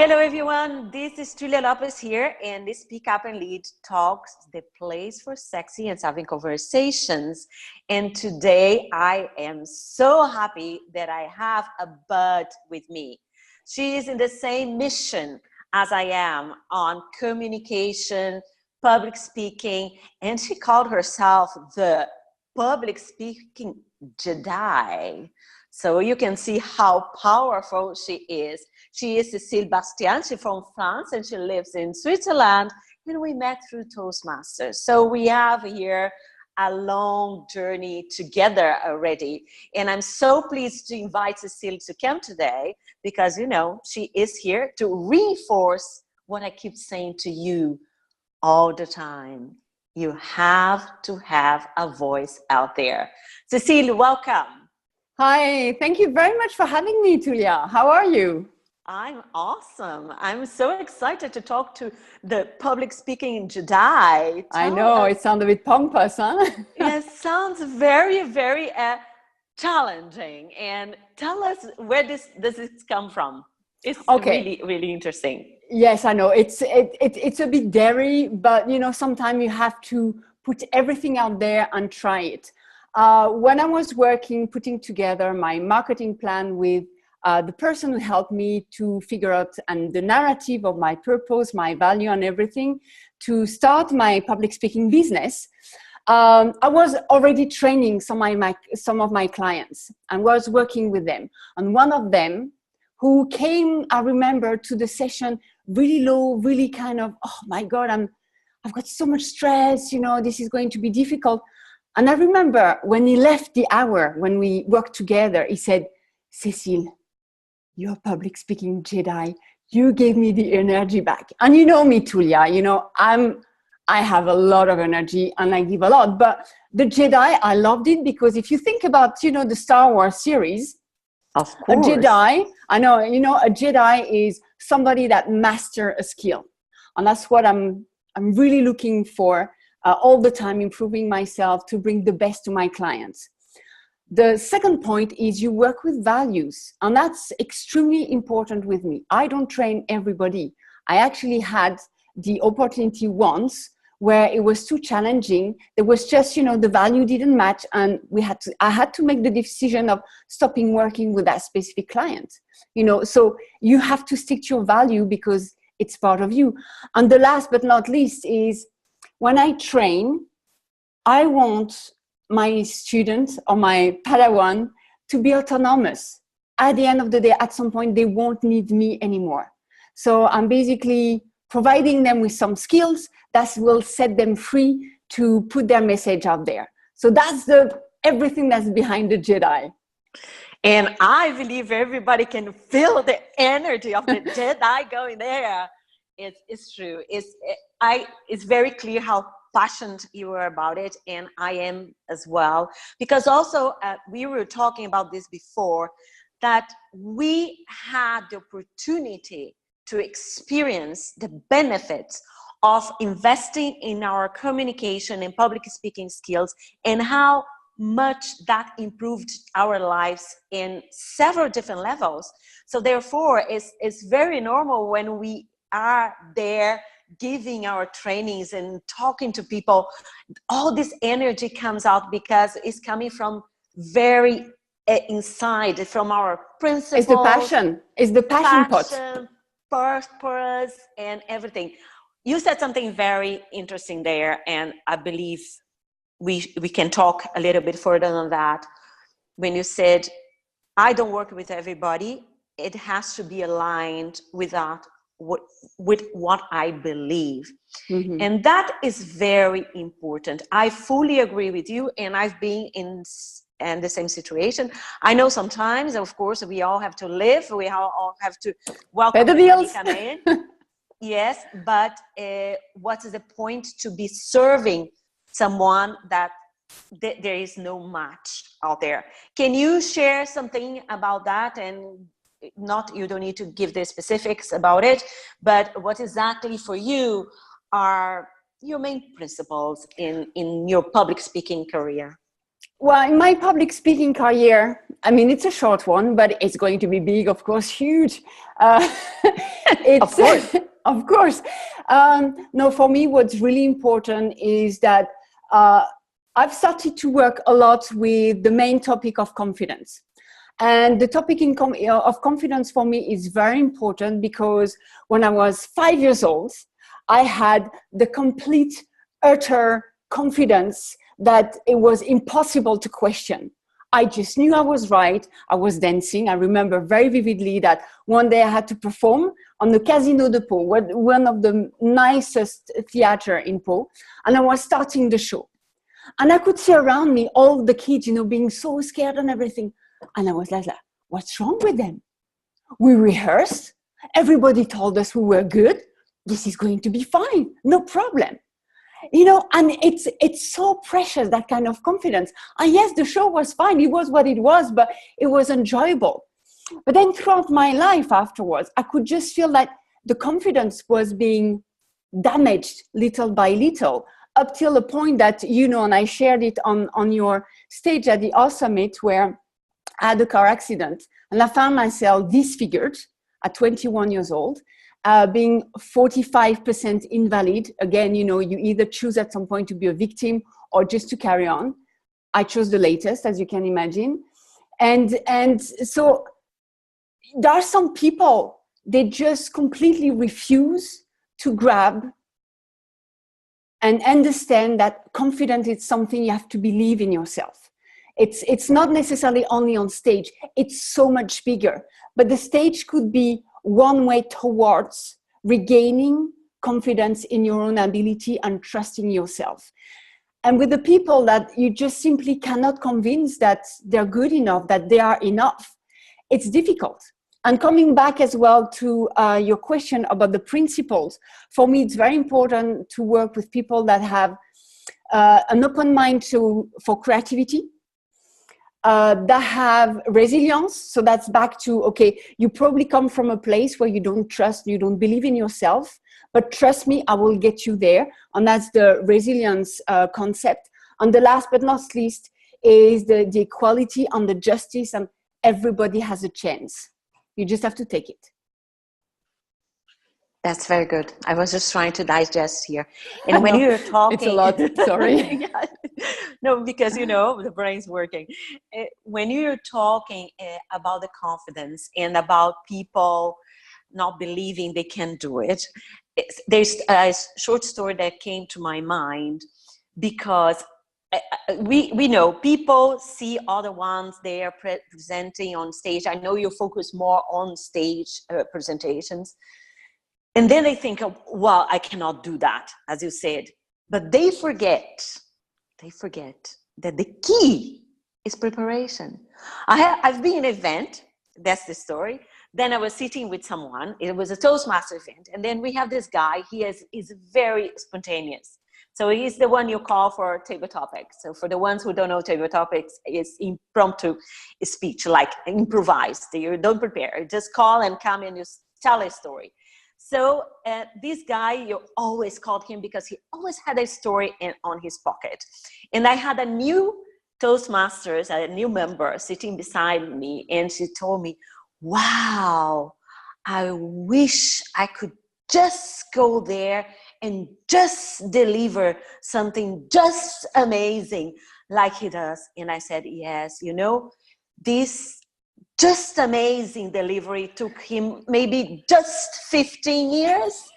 Hello everyone, this is Julia Lopez here, and this Speak Up and Lead Talks, the place for sexy and savvy conversations. And today I am so happy that I have a bud with me. She is in the same mission as I am on communication, public speaking, and she called herself the Public Speaking Jedi. So you can see how powerful she is. She is Cecile Bastien. She's from France and she lives in Switzerland. And we met through Toastmasters. So we have here a long journey together already. And I'm so pleased to invite Cecile to come today because, you know, she is here to reinforce what I keep saying to you all the time. You have to have a voice out there. Cecile, welcome. Hi, thank you very much for having me, Julia. How are you? I'm awesome. I'm so excited to talk to the Public Speaking Jedi. I know, it sounds a bit pompous, huh? It sounds very, very challenging. And tell us where does this come from? It's really, really interesting. Yes, I know. It's a bit daring, but you know, sometimes you have to put everything out there and try it. When I was putting together my marketing plan with the person who helped me to figure out and the narrative of my purpose, my value and everything to start my public speaking business, I was already training some of my clients and was working with them. And one of them who came, I remember, to the session really low, really kind of, oh my God, I've got so much stress, you know, this is going to be difficult. And I remember when he left the hour, when we worked together, he said, Cecile, you're a public speaking Jedi. You gave me the energy back. And you know me, Julia, you know, I have a lot of energy and I give a lot. But the Jedi, I loved it because if you think about, you know, the Star Wars series, of course. A Jedi, I know, you know, a Jedi is somebody that master a skill. And that's what I'm really looking for. All the time improving myself to bring the best to my clients. The second point is you work with values, and that's extremely important with me. I don't train everybody. I actually had the opportunity once where it was too challenging. There was just, you know, the value didn't match, and I had to make the decision of stopping working with that specific client. You know, so you have to stick to your value because it's part of you. And the last but not least is, when I train, I want my student or my Padawan to be autonomous. At the end of the day, at some point, they won't need me anymore. So I'm basically providing them with some skills that will set them free to put their message out there. So that's everything that's behind the Jedi. And I believe everybody can feel the energy of the Jedi going there. It's true. It's very clear how passionate you are about it, and I am as well. Because also, we were talking about this before, that we had the opportunity to experience the benefits of investing in our communication and public speaking skills, and how much that improved our lives in several different levels. So therefore, it's very normal when we are there giving our trainings and talking to people, all this energy comes out because it's coming from very inside, from our principles. It's the passion pot. Purpose and everything. You said something very interesting there, and I believe we can talk a little bit further on that. When you said, I don't work with everybody, it has to be aligned with what I believe. Mm-hmm. And that is very important. I fully agree with you, and I've been in the same situation. I know sometimes, of course, we all have to live, we all have to welcome the bills. Come in. Yes, but what is the point to be serving someone that there is no match out there? Can you share something about that? And you don't need to give the specifics about it, but what exactly for you are your main principles in your public speaking career? Well, in my public speaking career, I mean, it's a short one, but it's going to be big, of course, huge. Of course. Of course. No, for me, what's really important is that I've started to work a lot with the main topic of confidence. And the topic of confidence for me is very important because when I was 5 years old, I had the complete, utter confidence that it was impossible to question. I just knew I was right. I was dancing. I remember very vividly that one day I had to perform on the Casino de Pau, one of the nicest theater in Pau, and I was starting the show. And I could see around me all the kids, being so scared and everything. And I was like, what's wrong with them? We rehearsed. Everybody told us we were good. This is going to be fine. No problem. And it's so precious, that kind of confidence. And yes, the show was fine. It was what it was, but it was enjoyable. But then throughout my life afterwards, I could just feel that the confidence was being damaged little by little, up till the point that, and I shared it on your stage at the R Summit, where I had a car accident and I found myself disfigured at 21 years old. Being 45% invalid. Again, you either choose at some point to be a victim or just to carry on. I chose the latest, as you can imagine. And so there are some people, they just completely refuse to grab and understand that confidence is something you have to believe in yourself. It's not necessarily only on stage. It's so much bigger. But the stage could be one way towards regaining confidence in your own ability and trusting yourself. And with the people that you just simply cannot convince that they're good enough, that they are enough, it's difficult. And coming back as well to your question about the principles, for me, it's very important to work with people that have an open mind for creativity, that have resilience. So that's back to, okay, you probably come from a place where you don't trust, you don't believe in yourself, but trust me, I will get you there. And that's the resilience concept. And the last but not least is the equality and the justice, and everybody has a chance. You just have to take it. That's very good. I was just trying to digest here. And when you're talking... It's a lot, sorry. Yeah. No, because, the brain's working. When you're talking about the confidence and about people not believing they can do it, there's a short story that came to my mind, because we know people see other ones they are presenting on stage. I know you focus more on stage presentations. And then they think, well, I cannot do that, as you said. But they forget that the key is preparation. I've been in an event, that's the story. Then I was sitting with someone, it was a Toastmaster event. And then we have this guy, is very spontaneous. So he's the one you call for table topics. So for the ones who don't know, table topics is impromptu speech, like improvised. You don't prepare, you just call and come and just tell a story. So this guy, you always called him because he always had a story on his pocket. And I had a new Toastmasters, a new member sitting beside me, and she told me, wow, I wish I could just go there and just deliver something just amazing like he does. And I said, yes, this just amazing delivery took him maybe just 15 years.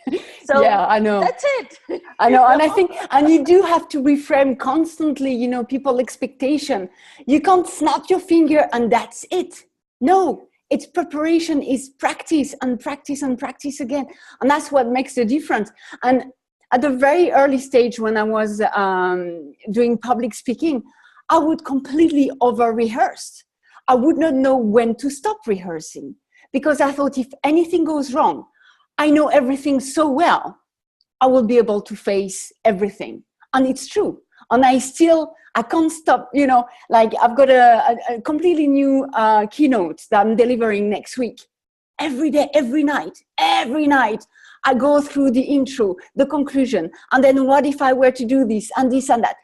So yeah, I know. That's it. I know. And I think, and you do have to reframe constantly, people's expectation. You can't snap your finger and that's it. No, it's preparation, is practice and practice and practice again. And that's what makes the difference. And at the very early stage when I was doing public speaking, I would completely over-rehearse. I would not know when to stop rehearsing, because I thought if anything goes wrong, I know everything so well, I will be able to face everything. And it's true. And I can't stop, I've got a completely new keynote that I'm delivering next week. Every day, every night, I go through the intro, the conclusion, and then what if I were to do this and that.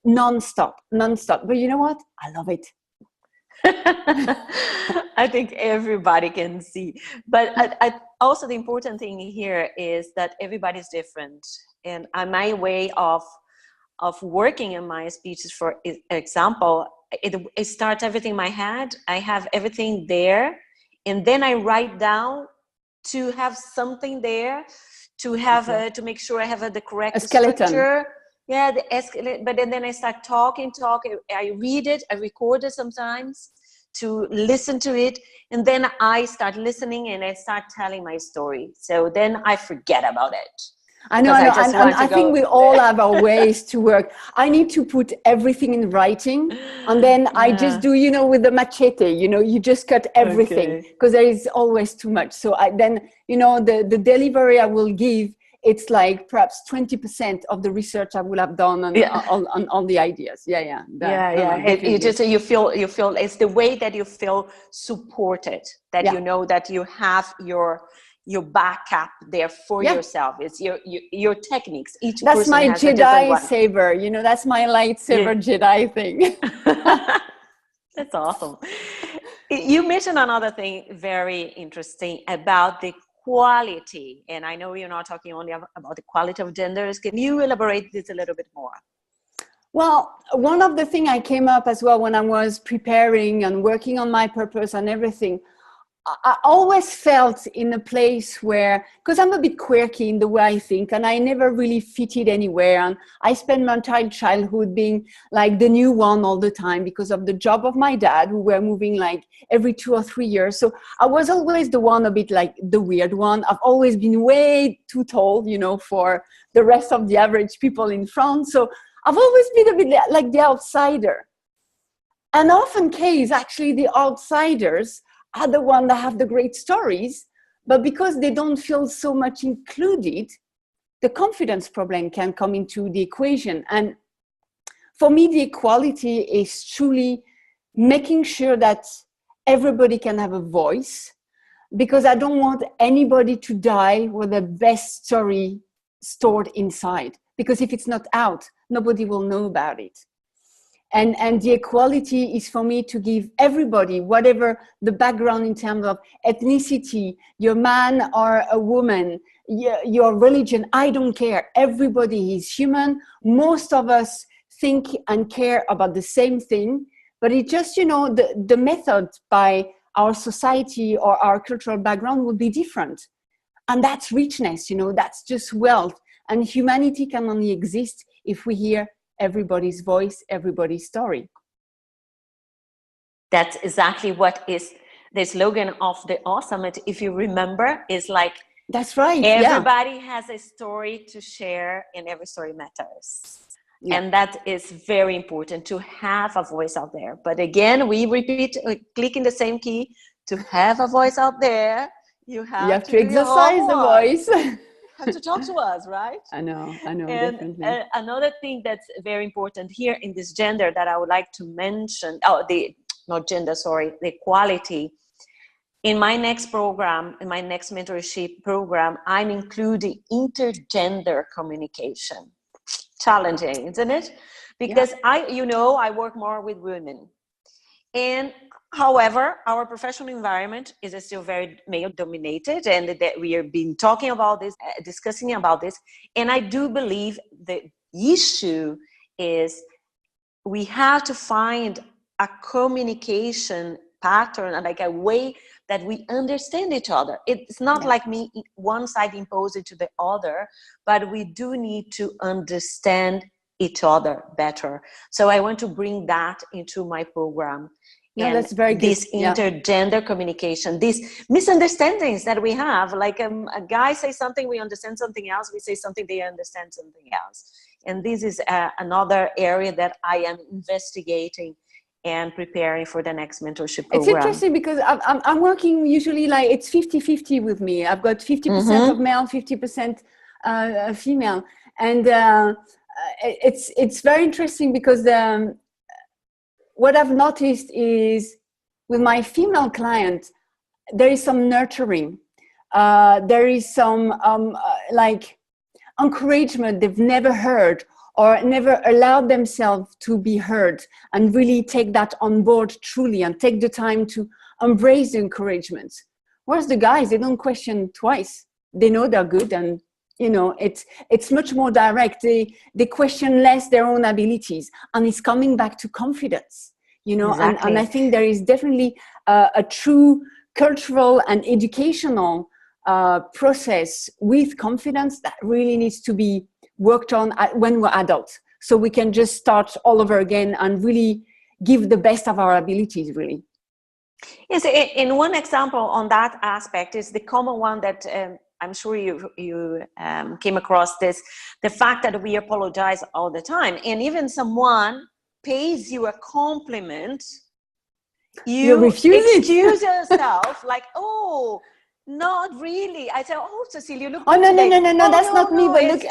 non-stop. But you know what? I love it. I think everybody can see. But also the important thing here is that everybody's different. And my way of working in my speeches, for example, it starts everything in my head. I have everything there. And then I write down to have something there, to have to make sure I have the correct structure. Yeah, but then I start talking. I read it, I record it sometimes to listen to it, and then I start listening and I start telling my story. So then I forget about it. I know, and I think we all have our ways to work. I need to put everything in writing, and then I just do, with the machete, you just cut everything because there is always too much. So then, the delivery I will give, it's like perhaps 20% of the research I will have done on the ideas. You feel it's the way that you feel supported, that you know that you have your backup there for yourself. It's your techniques. That's my Jedi saber. That's my lightsaber Jedi thing. That's awesome. You mentioned another thing very interesting about the quality, and I know you're not talking only about the quality of genders. Can you elaborate this a little bit more? Well, one of the things I came up as well when I was preparing and working on my purpose and everything, I always felt in a place where, because I'm a bit quirky in the way I think, and I never really fitted anywhere. And I spent my entire childhood being like the new one all the time because of the job of my dad, who were moving like every 2 or 3 years. So I was always the one, a bit like the weird one. I've always been way too tall, for the rest of the average people in France. So I've always been a bit like the outsider. And often case, actually, the outsiders are the ones that have the great stories, but because they don't feel so much included, the confidence problem can come into the equation. And for me, the equality is truly making sure that everybody can have a voice, because I don't want anybody to die with the best story stored inside, because if it's not out, nobody will know about it. And the equality is for me to give everybody, whatever the background in terms of ethnicity, you're a man or a woman, your religion, I don't care. Everybody is human. Most of us think and care about the same thing, but it just, the method by our society or our cultural background will be different. And that's richness, that's just wealth. And humanity can only exist if we hear everybody's voice, everybody's story. That's exactly what is the slogan of the Awesome. If you remember, is like, that's right. Everybody has a story to share, and every story matters. Yeah. And that is very important, to have a voice out there. But again, we repeat, clicking the same key, to have a voice out there, you have to exercise the voice. Have to talk to us, right? I know, and, definitely. Another thing that's very important here in this gender that I would like to mention, the equality. In my next program, in my next mentorship program, I'm including intergender communication. Challenging, isn't it? Because I work more with women. And however, our professional environment is still very male dominated, and that we have been talking about this, discussing about this. And I do believe the issue is we have to find a communication pattern, like a way that we understand each other. It's not like me, one side impose it to the other, but we do need to understand each other better. So I want to bring that into my program. And that's very good. This intergender communication, these misunderstandings that we have, like a guy says something, we understand something else, we say something, they understand something else. And this is another area that I am investigating and preparing for the next mentorship program. It's interesting because I'm working usually like it's 50-50 with me. I've got 50% of male, 50% female. And it's very interesting because what I've noticed is with my female client, there is some nurturing. There is some like encouragement they've never heard, or never allowed themselves to be heard and really take that on board truly and take the time to embrace the encouragement. Whereas the guys, they don't question twice. They know they're good, and it's much more direct. They question less their own abilities, and it's coming back to confidence. Exactly. And I think there is definitely a true cultural and educational process with confidence that really needs to be worked on when we're adults, so we can just start all over again and really give the best of our abilities, really. Yes, in one example on that aspect is the common one that I'm sure you came across this, the fact that we apologize all the time. And even someone pays you a compliment, you refuse excuse yourself like, oh, not really. I said, oh, Cecile, you look good today. No, oh, that's not me, but look.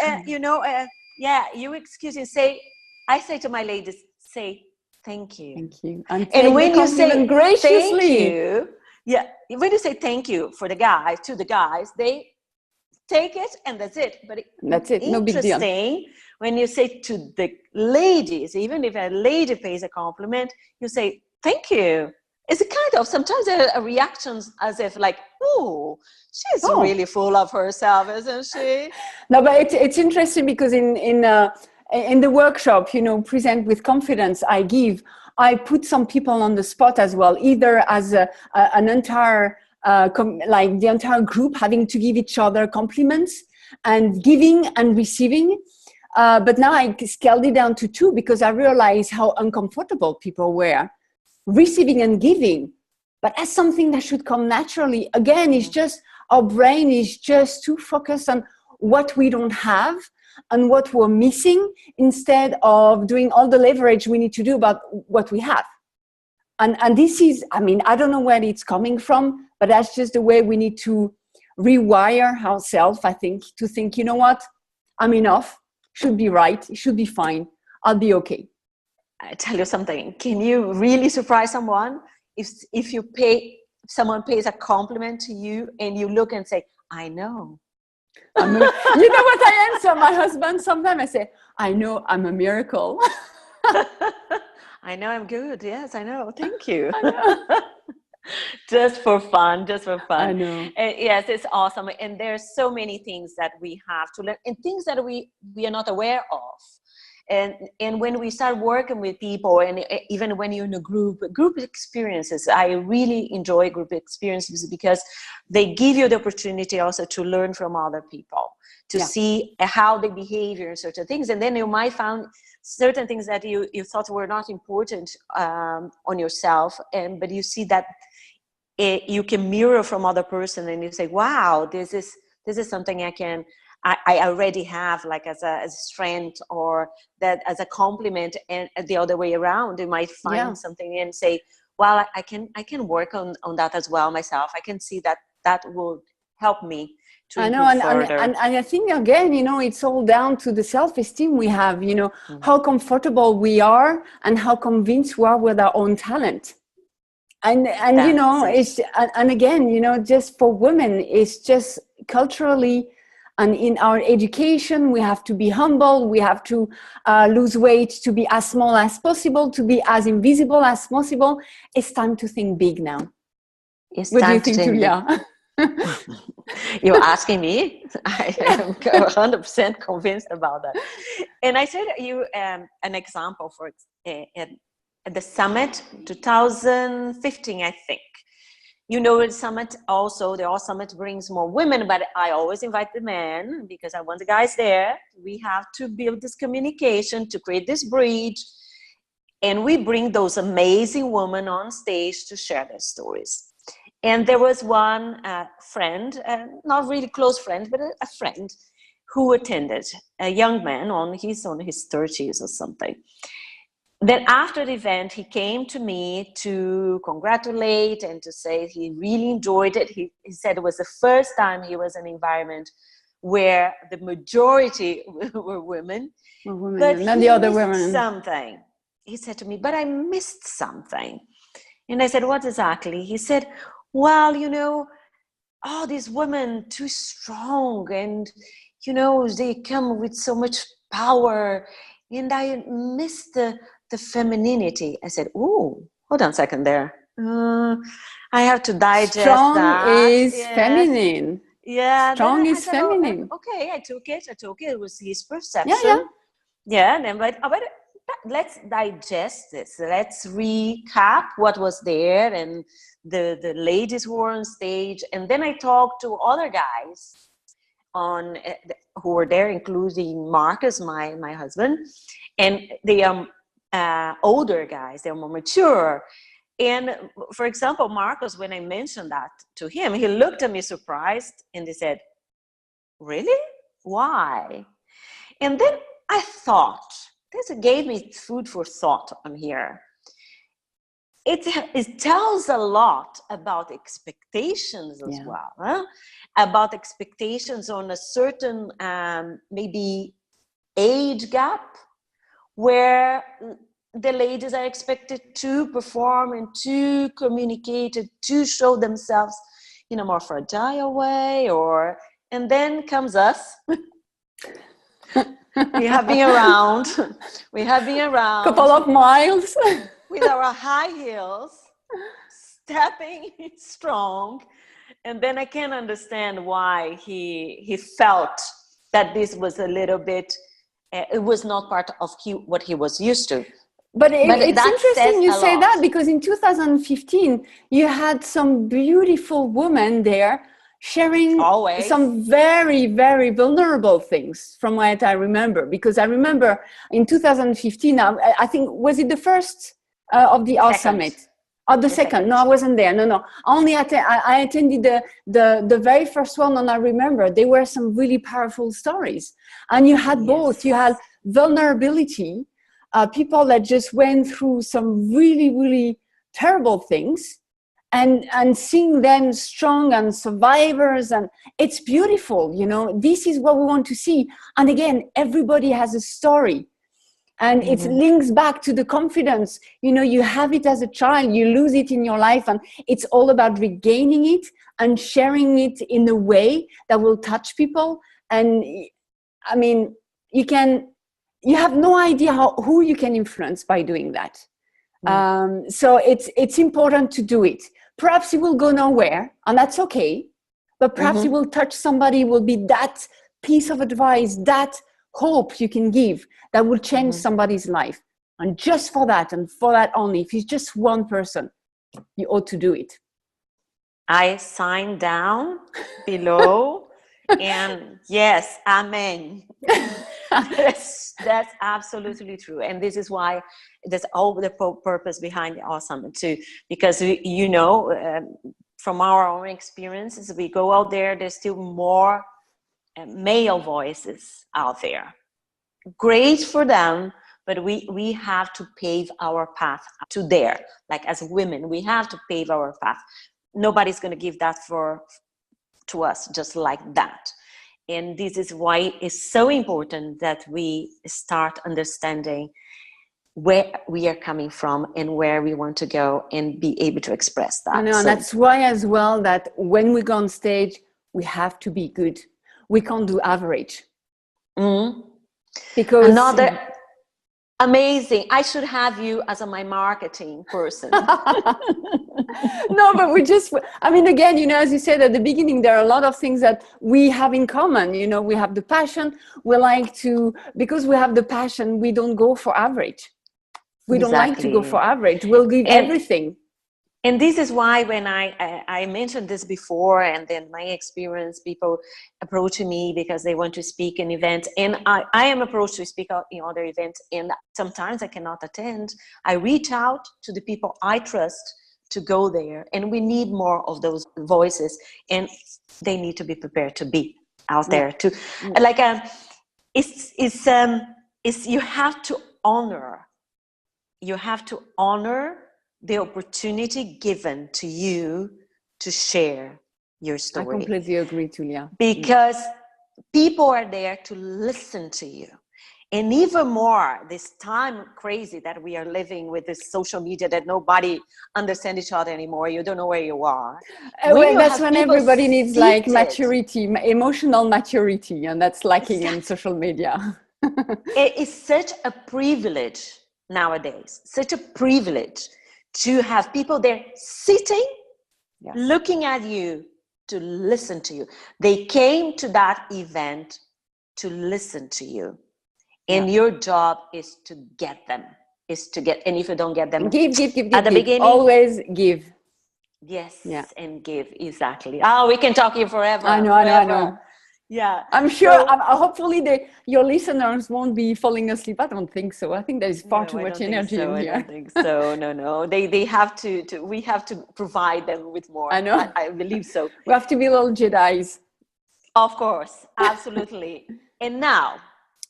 Yeah, you excuse and say, I say to my ladies, say, thank you. Thank you. And when you say graciously. Thank you, when you say thank you to the guys, they take it and that's it. But that's it. No big deal. Interesting when you say to the ladies, even if a lady pays a compliment, you say thank you. It's a kind of, sometimes a reactions as if like, oh, she's really full of herself, isn't she? No, but it's interesting because in the workshop, present with confidence, I put some people on the spot as well, either as an entire, like the entire group having to give each other compliments and giving and receiving. But now I scaled it down to 2 because I realized how uncomfortable people were receiving and giving. But that's something that should come naturally. Again, it's just our brain is just too focused on what we don't have and what we're missing instead of doing all the leverage we need to do about what we have. And this is, I don't know where it's coming from, but that's just the way we need to rewire ourselves, I think, to think, you know what, I'm enough, should be right, it should be fine, I'll be okay. I tell you something, can you really surprise someone if someone pays a compliment to you and you look and say, I know. You know what I answer my husband? Sometimes I say, I know I'm a miracle. I know I'm good. Yes, I know. Thank you. Just for fun. I know. Yes, it's awesome. And there's so many things that we have to learn and things that we are not aware of. And when we start working with people, and even when you're in a group experiences, I really enjoy group experiences because they give you the opportunity also to learn from other people, to see how they behave in certain things. And then you might find certain things that you thought were not important on yourself, but you see that you can mirror from other person, and you say, wow, this is something I already have, like as a strength, or that as a compliment. And the other way around, you might find something and say, well, I can work on that as well myself. I can see that will help me to improve further. And I think again, it's all down to the self-esteem we have, how comfortable we are and how convinced we are with our own talent. And it's, and again, just for women, it's just culturally, and in our education, we have to be humble. We have to lose weight to be as small as possible, to be as invisible as possible. It's time to think big now. What do you think, Julia? You're asking me? I am 100% convinced about that. And I said you an example for at the summit 2015, I think. The summit also, the All Summit brings more women, but I always invite the men because I want the guys there. We have to build this communication to create this bridge. And we bring those amazing women on stage to share their stories. And there was one friend, not really close friend, but a friend who attended, a young man on his 30s or something. Then after the event, he came to me to congratulate and to say he really enjoyed it. He said it was the first time he was in an environment where the majority were women. But not the other women. Something. He said to me, but I missed something. And I said, what exactly? He said, well, these women too strong, and, they come with so much power. and I missed the femininity. I said, "Ooh, hold on a second there. I have to digest Strong that." is Yes. feminine. Yeah. Then Strong I is said, "Oh, feminine. okay." I took it. It was his Yeah, yeah. perception. Yeah. And then, but let's digest this. Let's recap what was there and the ladies who were on stage. And then I talked to other guys on who were there, including Marcus, my husband, and the older guys. They're more mature. And for example, Marcus, when I mentioned that to him, he looked at me surprised and he said, "Really? Why?" And then I thought, this gave me food for thought on here. It tells a lot about expectations as well, huh? About expectations on a certain maybe age gap, where the ladies are expected to perform and to communicate and to show themselves in a more fragile way, and then comes us. We have been around Couple of miles with our high heels, stepping strong. And then I can understand why he felt that this was a little bit, it was not part of what he was used to. But it's interesting you say that, because in 2015 you had some beautiful women there sharing some very, very vulnerable things, from what I remember. Because I remember in 2015, I think, was it the first of the R Summit? Or the second? No, I wasn't there. No. Only I attended the very first one, and I remember there were some really powerful stories. And you had both. You had vulnerability, people that just went through some really, really terrible things, and seeing them strong and survivors, and it's beautiful. This is what we want to see. And again, everybody has a story, and it links back to the confidence. You have it as a child, you lose it in your life, and it's all about regaining it and sharing it in a way that will touch people. And I mean, you have no idea who you can influence by doing that. So it's important to do it. Perhaps it will go nowhere, and that's okay, but perhaps it will touch somebody, will be that piece of advice, that hope you can give that will change somebody's life. And just for that, and for that only, if it's just one person, you ought to do it. I sign down below. And yes, amen. That's absolutely true. And this is why that's all the purpose behind the Awesome too, because from our own experiences, we go out there, there's still more male voices out there. Great for them, but we have to pave our path to there. Like as women, we have to pave our path. Nobody's going to give that to us just like that. And this is why it's so important that we start understanding where we are coming from and where we want to go, and be able to express that. And that's why as well that when we go on stage, we have to be good. We can't do average. Because another amazing, I should have you as my marketing person. No, but again, as you said at the beginning, there are a lot of things that we have in common. We have the passion. Because we have the passion, we don't go for average. We don't like to go for average. We'll give everything. And this is why when I mentioned this before, and then my experience, people approaching me because they want to speak in events, and I am approached to speak out in other events, and sometimes I cannot attend. I reach out to the people I trust to go there, and we need more of those voices, and they need to be prepared to be out there too. Like you have to honor the opportunity given to you to share your story. I completely agree, Julia. Because people are there to listen to you. And even more, this time crazy that we are living with this social media, that nobody understands each other anymore. You don't know where you are. That's when everybody needs like maturity, emotional maturity, and that's lacking in social media. It is such a privilege nowadays, such a privilege to have people there sitting, Yes. looking at you, to listen to you. They came to that event to listen to you. And your job is to get them, and if you don't get them, give at the beginning, always give. Yes, yeah, and give, exactly. Oh, we can talk here forever. I know. Yeah, I'm sure. Hopefully, your listeners won't be falling asleep. I don't think so. I think there is far too much energy in here. I don't think so. No. They have to. We have to provide them with more. I know. I believe so. We have to be little Jedis. Of course, absolutely. And now,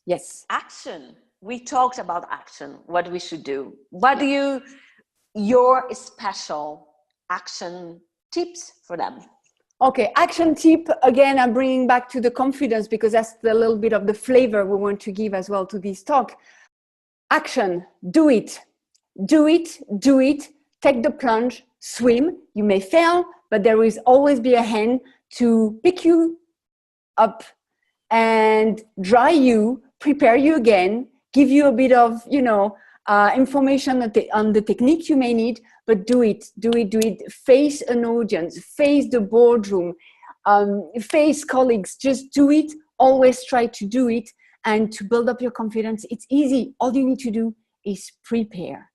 yes, action. We talked about action. What we should do. What do your special action tips for them? Okay, action tip, again, I'm bringing back to the confidence because that's the little bit of the flavor we want to give as well to this talk. Action, do it, take the plunge, swim. You may fail, but there will always be a hand to pick you up and dry you, prepare you again, give you a bit of, information on the technique you may need, but do it. Face an audience, face the boardroom, face colleagues, just do it. Always try to do it. And to build up your confidence, it's easy. All you need to do is prepare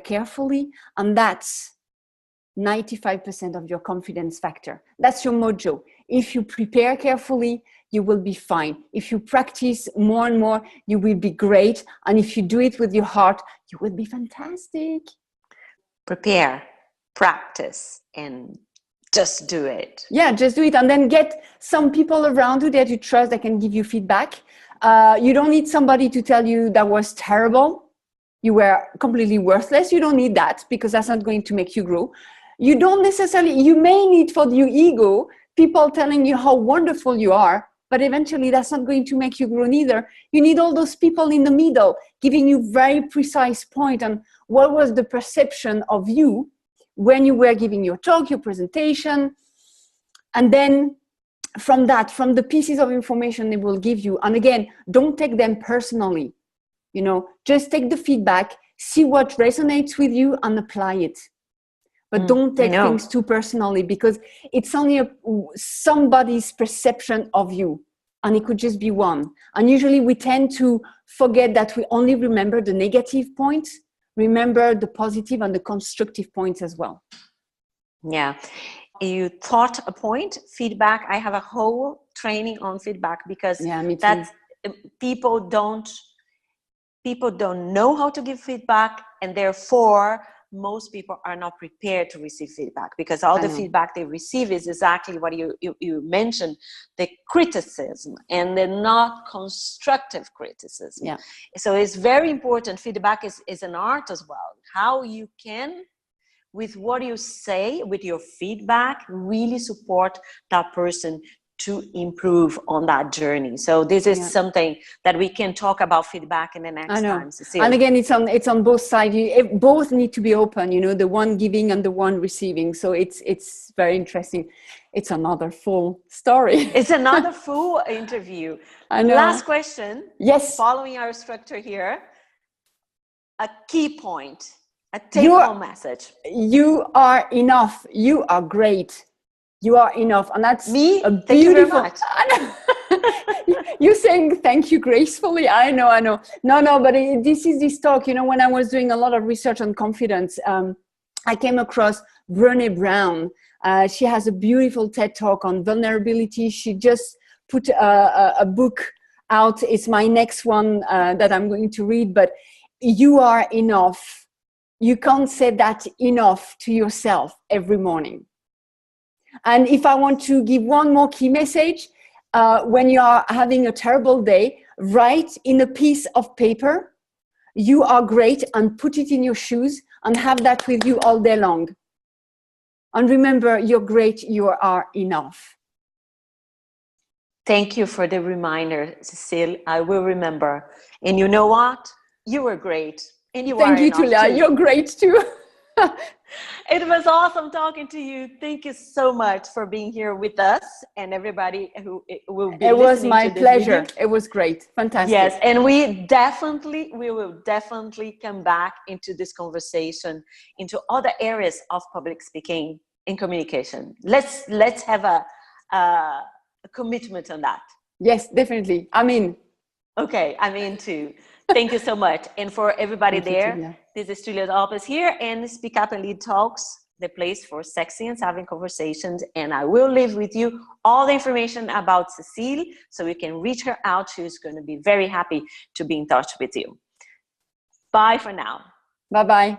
carefully. And that's 95% of your confidence factor. That's your mojo. If you prepare carefully, you will be fine. If you practice more and more, you will be great. And if you do it with your heart, you will be fantastic. Prepare, practice, and just do it. Yeah, just do it. And then get some people around you that you trust that can give you feedback. You don't need somebody to tell you that was terrible. You were completely worthless. You don't need that because that's not going to make you grow. You don't necessarily, you may need for your ego, people telling you how wonderful you are, but eventually that's not going to make you grow neither. You need all those people in the middle, giving you very precise point on what was the perception of you when you were giving your talk, your presentation. And then from the pieces of information they will give you, and again, don't take them personally. Just take the feedback, see what resonates with you and apply it. But don't take things too personally because it's only somebody's perception of you. And it could just be one. And usually we tend to forget that we only remember the negative points, remember the positive and the constructive points as well. Yeah. You thought a point, feedback. I have a whole training on feedback because that's people don't know how to give feedback, and therefore most people are not prepared to receive feedback because all the feedback they receive is exactly what you mentioned, the criticism, and the not constructive criticism. Yeah. So it's very important. Feedback is an art as well. How you can, with what you say, with your feedback, really support that person to improve on that journey. So this is something that we can talk about feedback in the next time, Cecile. And again, it's on both sides. Both need to be open, the one giving and the one receiving. So it's very interesting. It's another full story. It's another full interview. I know. Last question. Yes. Following our structure here, a key point, a take-home message. You are enough. You are great. You are enough. And that's me. A beautiful. Thank you very much. You're saying thank you gracefully. I know. No, but this is this talk. When I was doing a lot of research on confidence, I came across Brené Brown. She has a beautiful TED talk on vulnerability. She just put a book out. It's my next one that I'm going to read. But you are enough. You can't say that enough to yourself every morning. And if I want to give one more key message, when you are having a terrible day, write in a piece of paper, you are great, and put it in your shoes and have that with you all day long. And remember, you're great, you are enough. Thank you for the reminder, Cecile. I will remember. And you know what? You were great. And you are enough. Thank you, Tulia. You're great too. It was awesome talking to you. Thank you so much for being here with us and everybody who will be listening to this video. It was my pleasure. It was great. Fantastic. Yes, and we will definitely come back into this conversation, into other areas of public speaking and communication. Let's have a commitment on that. Yes, definitely. I'm in. Okay, I'm in too. Thank you so much. And for everybody there, this is Cecile Bastien here, and Speak Up and Lead Talks, the place for sexy and savvy conversations. And I will leave with you all the information about Cecile, so you can reach her out. She's going to be very happy to be in touch with you. Bye for now. Bye-bye.